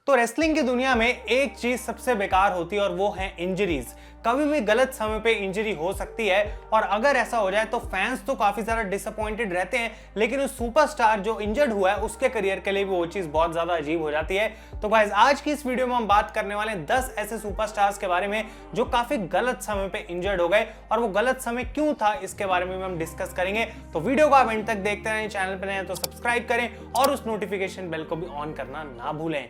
तो रेसलिंग की दुनिया में एक चीज सबसे बेकार होती है और वो है इंजरीज। कभी भी गलत समय पे इंजरी हो सकती है और अगर ऐसा हो जाए तो फैंस तो काफी ज्यादा डिसअपॉइंटेड रहते हैं, लेकिन उस सुपरस्टार जो इंजर्ड हुआ है उसके करियर के लिए भी वो चीज बहुत ज्यादा अजीब हो जाती है। तो गाइस आज की इस वीडियो में हम बात करने वाले हैं 10 ऐसे सुपरस्टार्स के बारे में जो काफी गलत समय पे इंजर्ड हो गए और वो गलत समय क्यों था इसके बारे में हम डिस्कस करेंगे। तो वीडियो को आप एंड तक देखते रहें, चैनल पर नए हैं तो सब्सक्राइब करें और उस नोटिफिकेशन बेल को भी ऑन करना ना भूलें।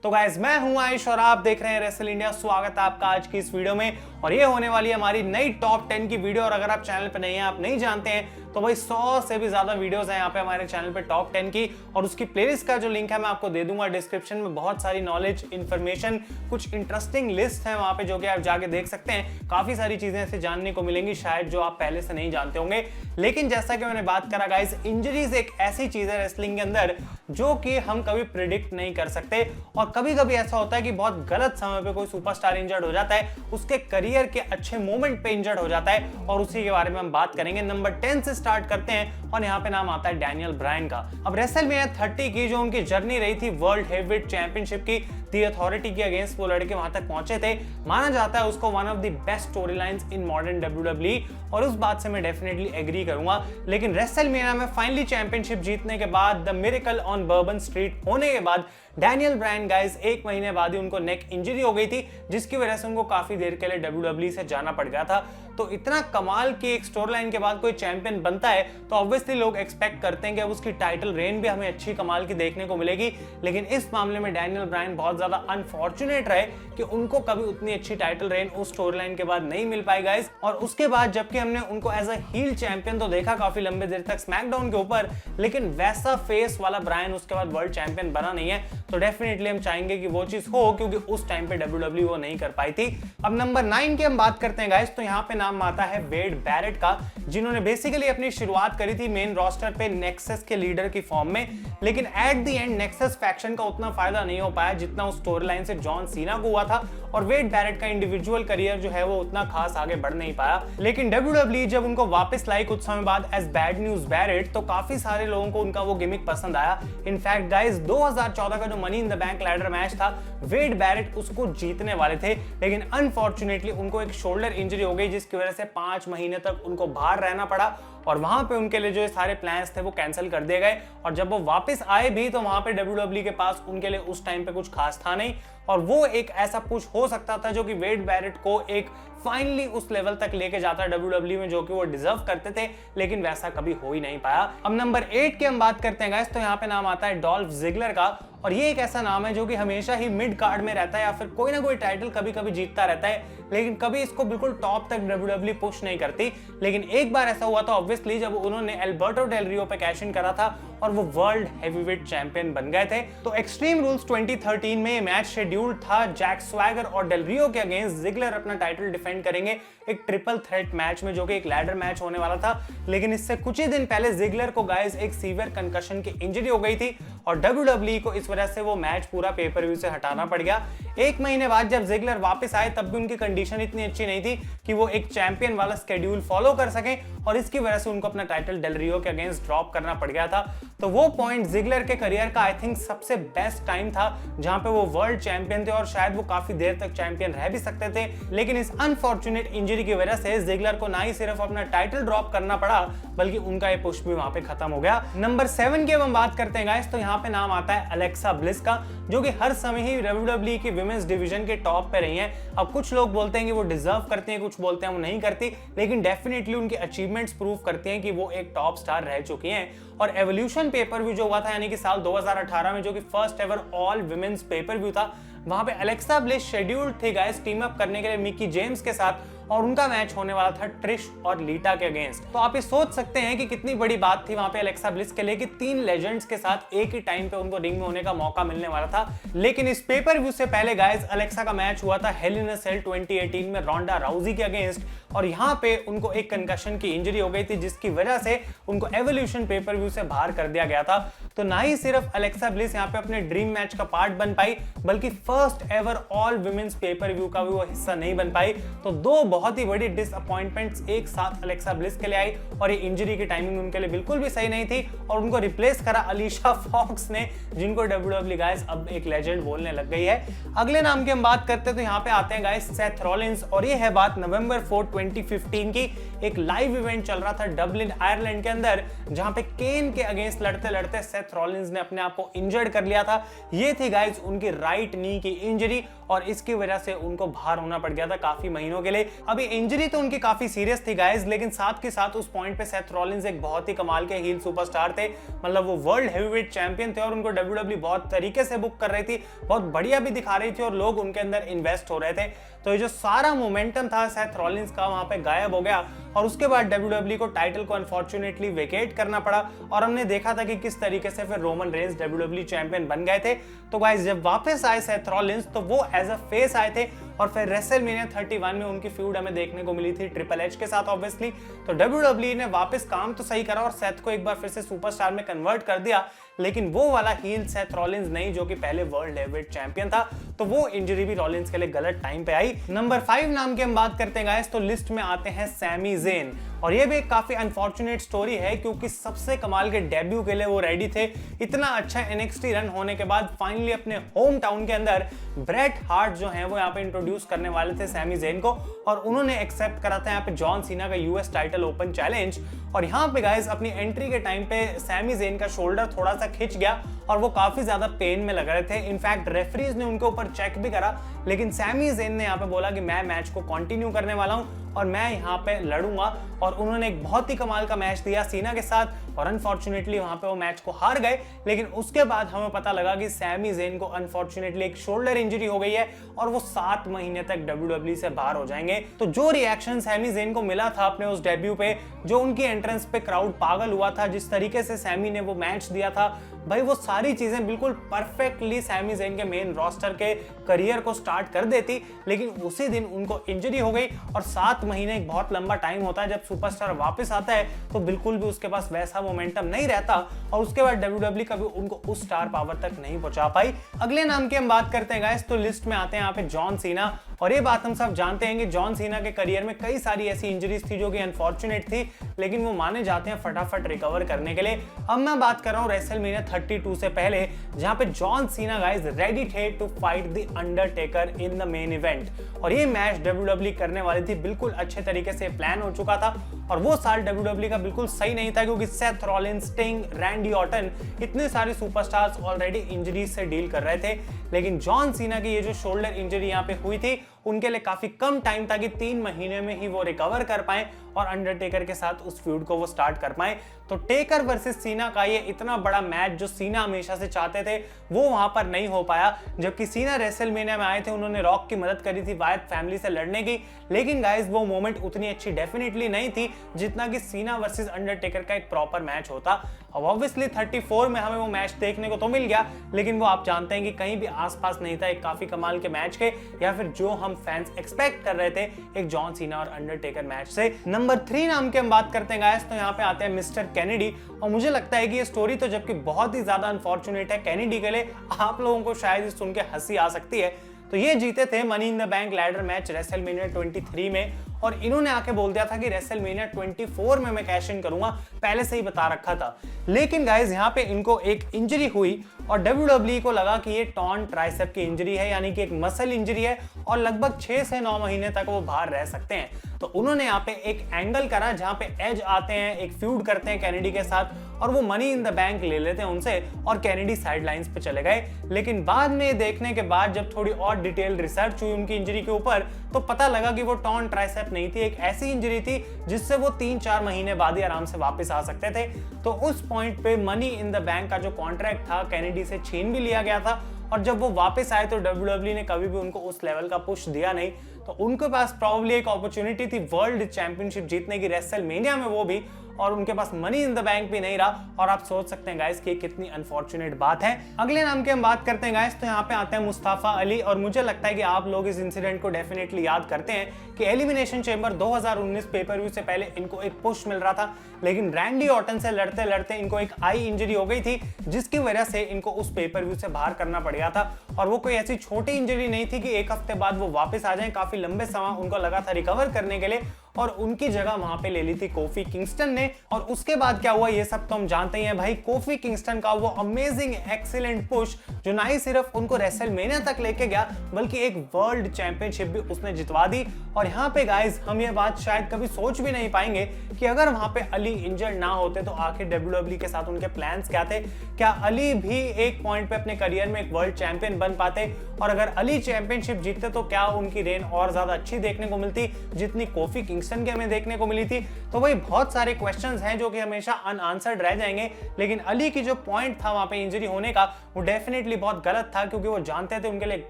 तो गाइस मैं हूं आयुष और आप देख रहे हैं रेसल इंडिया। स्वागत है आपका आज की इस वीडियो में और ये होने वाली है हमारी नई टॉप 10 की वीडियो। और अगर आप चैनल पे नहीं हैं, आप नहीं जानते हैं, तो भाई 100 से भी ज्यादा वीडियोस हैं यहाँ पे हमारे चैनल पे टॉप 10 की, और उसकी प्लेलिस्ट का जो लिंक है मैं आपको दे दूंगा डिस्क्रिप्शन में। बहुत सारी नॉलेज इन्फॉर्मेशन, कुछ इंटरेस्टिंग लिस्ट है वहां पे जो कि आप जाके देख सकते हैं। काफी सारी चीजें ऐसे जानने को मिलेंगी शायद जो आप पहले से नहीं जानते होंगे। लेकिन जैसा कि मैंने बात करा गाइस, इंजरीज एक ऐसी चीज है रेसलिंग के अंदर जो कि हम कभी प्रिडिक्ट नहीं कर सकते, और कभी कभी ऐसा होता है कि बहुत गलत समय पे कोई सुपरस्टार इंजर्ड हो जाता है, उसके करियर के अच्छे मोमेंट पे इंजर्ड हो जाता है, और उसी के बारे में हम बात करेंगे। नंबर 10 से स्टार्ट करते हैं और यहाँ पे नाम आता है डैनियल ब्रायन का। अब रेसलमेनिया 30 की जो उनकी जर्नी रही थी वर्ल्ड हेवीवेट चैंपियनशिप की, दी अथॉरिटी के अगेंस्ट वो लड़के वहां तक पहुंचे थे। माना जाता है उसको one of the best story lines in modern WWE, और उस बात से मैं डेफिनेटली एग्री करूंगा। लेकिन रेसलमेनिया में फाइनली चैंपियनशिप जीतने के बाद, the miracle on bourbon street होने के बाद, डैनियल ब्रायन गाइस 1 महीने बाद ही उनको नेक इंजरी हो गई थी, जिसकी वजह से उनको काफी देर के लिए WWE से जाना पड़ गया था। तो इतना कमाल की एक स्टोरी लाइन के बाद कोई चैंपियन बनता है तो ऑब्वियसली लोग एक्सपेक्ट करते हैं कि अब उसकी टाइटल रेन भी हमें अच्छी कमाल की देखने को मिलेगी। लेकिन इस मामले में डैनियल ब्रायन बहुत ज्यादा अनफॉर्चुनेट रहे कि उनको कभी उतनी अच्छी टाइटल रेन उस स्टोरी लाइन के बाद नहीं मिल पाई गाइस। और उसके बाद जबकि हमने उनको एज अ हील चैंपियन तो देखा काफी लंबे देर तक स्मैकडाउन के ऊपर, लेकिन वैसा फेस वाला ब्रायन उसके बाद वर्ल्ड चैंपियन बना नहीं है। तो डेफिनेटली हम चाहेंगे कि वो चीज हो, क्योंकि उस टाइम पे WWE वो नहीं कर पाई थी। अब नंबर 9 की हम बात करते हैं गाइस, तो यहाँ पे नाम आता है वेड बैरेट का, जिन्होंने बेसिकली अपनी शुरुआत करी थी मेन रोस्टर पे नेक्सस के लीडर की फॉर्म में। लेकिन at the end Nexus faction का उतना फायदा नहीं हो पाया जितना उस स्टोरी लाइन से जॉन सीना को हुआ था, और वेड बैरेट का इंडिविजुअल करियर जो है वो उतना खास आगे बढ़ नहीं पाया। लेकिन WWE जब उनको वापस लाई कुछ समय बाद एज बैड न्यूज बैरेट, तो काफी सारे लोगों को उनका वो गिमिक पसंद आया। इनफैक्ट गाइस 2014 का जो money in the bank ladder match था, वेड बैरेट उसको जीतने वाले थे, लेकिन अनफॉर्चुनेटली उनको एक शोल्डर इंजरी हो गई, जिसकी वजह से 5 महीने तक उनको बाहर रहना पड़ा, और वहां पे उनके लिए जो सारे प्लान्स थे वो कैंसिल कर दिए गए। और जब वो वापस आए भी तो वहां पे WWE के पास उनके लिए उस टाइम पे कुछ खास था नहीं, और वो एक ऐसा पुश हो सकता था जो कि वेड बैरेट को एक फाइनली उस लेवल तक लेके जाता WWE में जो कि वो डिजर्व करते थे, लेकिन वैसा कभी हो ही नहीं पाया। अब नंबर 8 की हम बात करते हैं गाइस, तो यहाँ पे नाम आता है डॉल्फ जिगलर का, और ये एक ऐसा नाम है जो कि हमेशा ही मिड कार्ड में रहता है या फिर कोई ना कोई टाइटल कभी कभी जीतता रहता है, लेकिन कभी इसको बिल्कुल टॉप तक WWE पुश नहीं करती। लेकिन एक बार ऐसा हुआ था ऑब्वियसली जब उन्होंने एल्बर्टो डेल रियो पे कैश इन करा था और वो वर्ल्ड हेवीवेट चैंपियन बन गए थे। तो एक्सट्रीम रूल्स 2013 में ये मैच शेड्यूल्ड था जैक स्वैगर और डेल रियो के अगेंस्ट। जिगलर अपना टाइटल डिफेंड करेंगे एक ट्रिपल थ्रेट मैच में, जो कि एक लैडर मैच होने वाला था। लेकिन इससे कुछ ही दिन पहले जिगलर को गाइस एक सीवियर कंकशन की इंजरी हो गई थी, और WWE को इस वजह से वो मैच पूरा पेपर व्यू से हटाना पड़ गया। 1 महीने बाद जब जिगलर वापस आए तब भी उनकी कंडीशन इतनी अच्छी नहीं थी कि वो एक चैंपियन वाला स्केड्यूल फॉलो कर सके, और इसकी वजह से उनको अपना टाइटल डेल रियो के अगेंस्ट ड्रॉप करना पड़ गया था। तो वो पॉइंट जिगलर के करियर का आई थिंक सबसे बेस्ट टाइम था जहां पे वो वर्ल्ड चैंपियन थे, और शायद वो काफी देर तक चैंपियन रह भी सकते थे। लेकिन इस अनफॉर्चुनेट इंजरी की वजह से जिगलर को ना ही सिर्फ अपना टाइटल ड्रॉप करना पड़ा, बल्कि उनका ये पुश भी वहां पे खत्म हो गया। नंबर 7 की हम बात करते हैं गाइस, तो यहाँ पे नाम आता है अलेक्सा ब्लिस का, जो कि हर समय ही WWE की विमेंस डिवीजन के टॉप पे रही हैं। अब कुछ लोग बोलते हैं कि वो डिजर्व करती हैं, कुछ बोलते हैं वो नहीं करती, लेकिन डेफिनेटली उनकी अचीवमेंट्स प्रूव करती हैं कि वो एक टॉप स्टार रह चुकी हैं। और एवोल्यूशन पेपर व्यू जो हुआ था यानी कि साल 2018 में, जो कि first ever all women's pay per view था, वहां पे अलेक्सा ब्लिस शेड्यूल्ड थी गाइस टीम अप करने के लिए मिकी जेम्स के साथ, और उनका मैच होने वाला था ट्रिश और लीटा के अगेंस्ट। तो आप ये सोच सकते हैं कि कितनी बड़ी बात थी वहां पे अलेक्सा ब्लिस के लिए कि 3 लेजेंड्स के साथ एक ही टाइम पे उनको रिंग में होने का मौका मिलने वाला था। लेकिन इस पेपर व्यू से पहले गाइस अलेक्सा का मैच हुआ था हेल इन अ सेल 2018 में रोंडा राउजी के अगेंस्ट, और यहाँ पे उनको एक कंकशन की इंजरी हो गई थी, जिसकी वजह से उनको एवोल्यूशन पेपर व्यू से बाहर कर दिया गया था। तो ना ही सिर्फ अलेक्सा ब्लिस यहाँ पे अपने ड्रीम मैच का पार्ट बन पाई, बल्कि first ever all women's pay per view का भी वो हिस्सा नहीं बन पाई। तो दो बहुत ही बड़ी डिसअपॉइंटमेंट्स एक साथ अलेक्सा ब्लिस के लिए आई, और ये इंजरी की टाइमिंग उनके लिए बिल्कुल भी सही नहीं थी, और उनको रिप्लेस करा अलीशा फॉक्स ने, जिनको WWE गाइस अब एक लेजेंड बोलने लग गई है। अगले नाम की हम बात करते हैं तो यहाँ पे आते हैं गाइस सेथ रॉलिंस, और ये है बात नवंबर 4, 2015 की। एक लाइव इवेंट चल रहा था डबलिन आयरलैंड के अंदर, जहां पे केन के अगेंस्ट लड़ते लड़ते सेथ रॉलिंस ने अपने आप को इंजर्ड कर लिया था। ये थी गाइस उनकी राइट नी की इंजरी, और इसकी वजह से उनको बाहर होना पड़ गया था काफी महीनों के लिए। अभी इंजरी तो उनकी काफी सीरियस थी गाइस, लेकिन साथ के साथ उस पॉइंट पे सेथ रॉलिंस एक बहुत ही कमाल के हील सुपरस्टार थे। मतलब वो वर्ल्ड हेवीवेट चैंपियन थे, और उनको WWE बहुत तरीके से बुक कर रही थी, बहुत बढ़िया भी दिखा रही थी, और लोग उनके अंदर इन्वेस्ट हो रहे थे। तो ये जो सारा मोमेंटम था सेथ रॉलिंस का वहां पे गायब हो गया, और उसके बाद WWE को टाइटल को अनफॉर्चुनेटली वेकेट करना पड़ा, और हमने देखा था कि किस तरीके से फिर रोमन रेंस WWE चैंपियन बन गए थे। तो गाइस जब वापस आए सेथ रॉलिंस तो वो एज अ फेस आए थे, और फिर रेसलमेनिया 31 में उनकी फ्यूड हमें देखने को मिली थी ट्रिपल एच के साथ ऑब्वियसली। तो WWE ने वापस काम तो सही करा और सेथ को एक बार फिर से सुपरस्टार में कन्वर्ट कर दिया, लेकिन वो वाला हील सेथ रॉलिंस नहीं जो कि पहले वर्ल्ड हेवीवेट चैंपियन था। तो वो इंजरी भी रॉलिंस के लिए गलत टाइम पे आई। नंबर 5 नाम की हम बात करते हैं गाइस, तो लिस्ट में आते हैं सैमी ज़ेन, और ये भी एक काफी अनफॉर्चुनेट स्टोरी है, क्योंकि सबसे कमाल के डेब्यू के लिए वो रेडी थे। इतना अच्छा NXT रन होने के बाद फाइनली अपने होम टाउन के अंदर ब्रेट हार्ट जो है वो यहाँ पे इंट्रोड्यूस करने वाले थे सैमी ज़ेन को, और उन्होंने एक्सेप्ट करा था यहाँ पे जॉन सीना का US टाइटल ओपन चैलेंज। और यहाँ पे गाइस अपनी एंट्री के टाइम पे सैमी ज़ेन का शोल्डर थोड़ा सा खिंच गया, और वो काफी ज्यादा पेन में लग रहे थे। इनफैक्ट रेफरीज ने उनके ऊपर चेक भी करा, लेकिन सैमी ज़ेन ने यहाँ पे बोला कि मैं मैच को कंटिन्यू करने वाला हूँ और मैं यहाँ पे लड़ूंगा, और उन्होंने एक बहुत ही कमाल का मैच दिया सीना के साथ, और अनफॉर्चुनेटली वहां पे वो मैच को हार गए। लेकिन उसके बाद हमें पता लगा कि सैमी ज़ेन को अनफॉर्चुनेटली एक शोल्डर इंजरी हो गई है, और वो 7 महीने तक WWE से बाहर हो जाएंगे। तो जो रिएक्शन सैमी ज़ेन को मिला था अपने उस डेब्यू पे, जो उनकी एंट्रेंस पे क्राउड पागल हुआ था, जिस तरीके से सैमी ने वो मैच दिया था, भाई वो सारी चीजें बिल्कुल परफेक्टली सैमी ज़ेन के मेन रोस्टर के करियर को स्टार्ट कर देती। लेकिन उसी दिन उनको इंजरी हो गई, और 7 महीने एक बहुत लंबा टाइम होता है। जब सुपरस्टार वापस आता है तो बिल्कुल भी उसके पास वैसा मोमेंटम नहीं रहता, और उसके बाद WWE कभी उनको उस स्टार पावर तक नहीं पहुंचा पाई। अगले नाम की हम बात करते हैं गाइस, तो लिस्ट में आते हैं यहाँ पे जॉन सीना, और ये बात हम सब जानते हैं कि जॉन सीना के करियर में कई सारी ऐसी इंजरीज थी जो कि अनफॉर्चुनेट थी, लेकिन वो माने जाते हैं फटाफट रिकवर करने के लिए। अब मैं बात कर रहा हूँ रेसलमेनिया 32 से पहले, जहां पे जॉन सीना गाइस रेडी थे to fight the Undertaker in the main event, और ये मैच WWE करने वाली थी। बिल्कुल अच्छे तरीके से प्लान हो चुका था, और वो साल WWE का बिल्कुल सही नहीं था, क्योंकि Seth Rollins, sting, Randy Orton, इतने सारे सुपरस्टार्स ऑलरेडी इंजरीज से डील कर रहे थे। लेकिन जॉन सीना की ये जो शोल्डर इंजरी यहाँ पे हुई थी, उनके लिए काफी कम टाइम था कि 3 महीने में ही वो रिकवर कर पाए और अंडरटेकर के साथ उस फ्यूड को वो स्टार्ट कर पाए। तो टेकर वर्सेस सीना का ये इतना बड़ा मैच जो सीना हमेशा से चाहते थे, वो वहां पर नहीं हो पाया। जबकि सीना रेसलमेनिया में आए थे, उन्होंने रॉक की मदद करी थी वायत फैमिली से लड़ने की, लेकिन गाइस वो मोमेंट उतनी अच्छी डेफिनेटली नहीं थी जितना कि सीना वर्सेस अंडरटेकर का एक प्रॉपर मैच होता। अब ऑब्वियसली 34 में हमें वो मैच देखने को तो मिल गया, लेकिन वो आप जानते हैं कि कहीं भी आसपास नहीं था एक काफी कमाल के मैच के, या फिर जो हम फैंस एक्सपेक्ट कर रहे थे एक जॉन सीना और अंडरटेकर मैच से। नंबर 3 नाम के हम बात करते हैं गाइस, तो यहाँ पे आते हैं मिस्टर कैनेडी, और मुझे लगता है कि ये स्टोरी तो जबकि बहुत ही ज्यादा अनफॉर्चुनेट है कैनेडी के लिए, आप लोगों को शायद सुन के हंसी आ सकती है। तो ये जीते थे money in the bank ladder match WrestleMania 23 में, और इन्होंने आके बोल दिया था कि रेसलमेनिया 24 में मैं कैश इन करूंगा, पहले से ही बता रखा था। लेकिन गाइस यहाँ पे इनको एक इंजरी हुई, और WWE को लगा कि ये टॉर्न ट्राइसेप की इंजरी है, यानी कि एक मसल इंजरी है, और लगभग 6 से 9 महीने तक वो बाहर रह सकते हैं। तो उन्होंने यहाँ पे एक एंगल करा जहाँ पे एज आते हैं, एक फ्यूड करते हैं कैनेडी के साथ, और वो मनी इन द बैंक ले लेते हैं उनसे, और कैनेडी साइडलाइंस पे चले गए। लेकिन बाद में देखने के बाद जब थोड़ी और डिटेल रिसर्च हुई उनकी इंजरी के ऊपर, तो पता लगा कि वो टॉर्न ट्राइसेप नहीं थी, एक ऐसी इंजरी थी जिससे वो 3-4 महीने बाद ही आराम से वापस आ सकते थे। तो उस पॉइंट पे मनी इन द बैंक का जो कॉन्ट्रैक्ट था कैनेडी से छीन भी लिया गया था, और जब वो वापस आए तो WWE ने कभी भी उनको उस लेवल का पुश दिया नहीं। तो उनके पास प्रॉब्ली एक अपॉर्चुनिटी थी वर्ल्ड चैंपियनशिप जीतने की रेसलमेनिया में, वो भी, और उनके पास मनी इन द बैंक भी नहीं रहा। और आप सोच सकते हैं गाइस कि कितनी अनफॉर्चुनेट बात है। अगले नाम की हम बात करते हैं गाइस, तो यहाँ पे आते हैं मुस्तफा अली। और मुझे लगता है कि आप लोग इस इंसिडेंट को डेफिनेटली याद करते हैं कि एलिमिनेशन चेंबर 2019 पेपर व्यू से पहले इनको एक पुश मिल रहा था, लेकिन रैंडी ऑर्टन से लड़ते लड़ते इनको एक आई इंजरी हो गई थी, जिसकी वजह से इनको उस पेपर व्यू से बाहर करना पड़ गया था। और वो कोई ऐसी छोटी इंजरी नहीं थी कि एक हफ्ते बाद वो वापस आ जाएं। काफी लंबे समय उनको लगा था रिकवर करने के लिए, और उनकी जगह वहां पे ले ली थी कोफी किंगस्टन ने। और उसके बाद क्या हुआ ये सब तो हम जानते ही हैं भाई। कोफी किंगस्टन का वो अमेजिंग एक्सीलेंट पुश जो ना ही सिर्फ उनको रेसलमेनिया तक लेके गया, बल्कि एक वर्ल्ड चैंपियनशिप भी उसने जितवा दी। और यहाँ पे गाइस हम ये बात शायद कभी सोच भी नहीं पाएंगे कि अगर वहां पे अली इंजर्ड ना होते तो आखिर WWE के साथ उनके प्लान्स क्या थे। क्या अली भी एक पॉइंट पे अपने करियर में एक वर्ल्ड चैंपियन बन पाते, और अगर अली चैंपियनशिप जीतते तो क्या उनकी रेन और ज्यादा अच्छी देखने को मिलती जितनी कोफी किंगस्टन के हमें देखने को मिली थी। तो वही बहुत सारे क्वेश्चंस हैं जो कि हमेशा अनआंसर्ड रह जाएंगे। लेकिन अली की जो पॉइंट था वहां पे इंजरी होने का, वो डेफिनेटली बहुत गलत था, क्योंकि वो जानते थे उनके लिए एक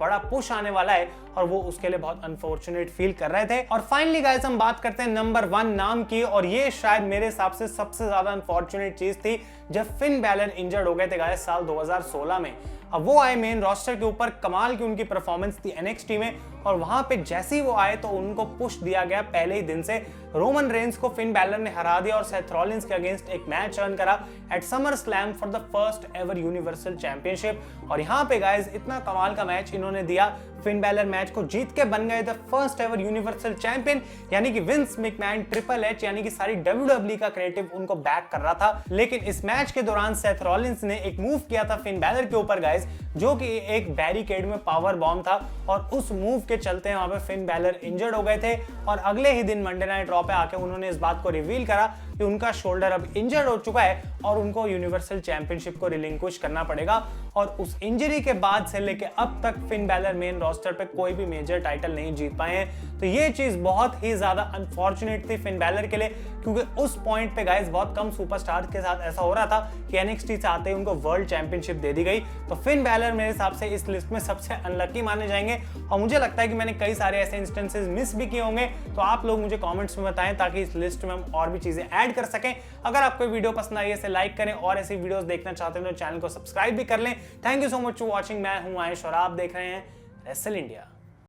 बड़ा पुश आने वाला है और वो उसके लिए बहुत अनफॉर्चुनेट फील कर रहे थे। और फाइनली गाइस हम बात करते हैं नंबर 1 नाम की, और ये शायद मेरे हिसाब से सबसे ज्यादा अनफॉर्चुनेट चीज थी जब फिन बैलर इंजर्ड हो गए थे गाइस साल 2016 में। अब वो आए मेन रोस्टर के ऊपर, कमाल की उनकी परफॉर्मेंस थी NXT में, और वहां पे जैसे ही वो आए तो उनको पुश दिया गया पहले ही दिन से। रोमन रेंस को फिन बैलर ने हरा दिया और सेथ रॉलिंस के अगेंस्ट एक मैच अर्न करा at SummerSlam for the first ever universal championship. और यहाँ पे गाइस इतना कमाल का मैच इन्होंने दिया, फिन बैलर मैच को जीत के बन गए the first ever universal champion, यानी कि विंस मैकमैन, ट्रिपल एच, यानी कि सारी WWE का क्रिएटिव उनको बैक कर रहा था। लेकिन इस मैच के दौरान सेथ रॉलिंस ने एक मूव किया था फिन बैलर के ऊपर गाइस, जो कि एक बैरिकेड में पावर बॉम्ब था, और उस मूव के चलते वहां पे फिन बैलर इंजर्ड हो गए थे। और अगले ही दिन मंडे नाइट रॉ पे आके उन्होंने इस बात को रिवील करा कि उनका शोल्डर अब इंजर्ड हो चुका है और उनको यूनिवर्सल चैंपियनशिप को रिलिंक्विश करना पड़ेगा। और उस इंजरी के बाद से लेके अब तक फिन बैलर मेन रोस्टर पे कोई भी मेजर टाइटल नहीं जीत पाए हैं। तो ये चीज बहुत ही ज्यादा अनफॉर्चुनेट थी फिन बैलर के लिए, क्योंकि उस पॉइंट पे गाइस बहुत कम सुपरस्टार के साथ ऐसा हो रहा था कि NXT से आते ही उनको वर्ल्ड चैंपियनशिप दे दी गई। तो फिन बैलर मेरे हिसाब से इस लिस्ट में सबसे अनलकी माने जाएंगे, और मुझे लगता है कि मैंने कई सारे ऐसे इंस्टेंसेस मिस भी किए होंगे। तो आप लोग मुझे कमेंट्स में बताएं ताकि इस लिस्ट में हम और भी चीजें ऐड कर सकें। अगर आपको वीडियो पसंद आई है लाइक करें, और ऐसी वीडियोस देखना चाहते हैं तो चैनल को सब्सक्राइब भी कर लें। Thank you so much for watching. मैं हूं आयुष और आप देख रहे हैं रेसल इंडिया।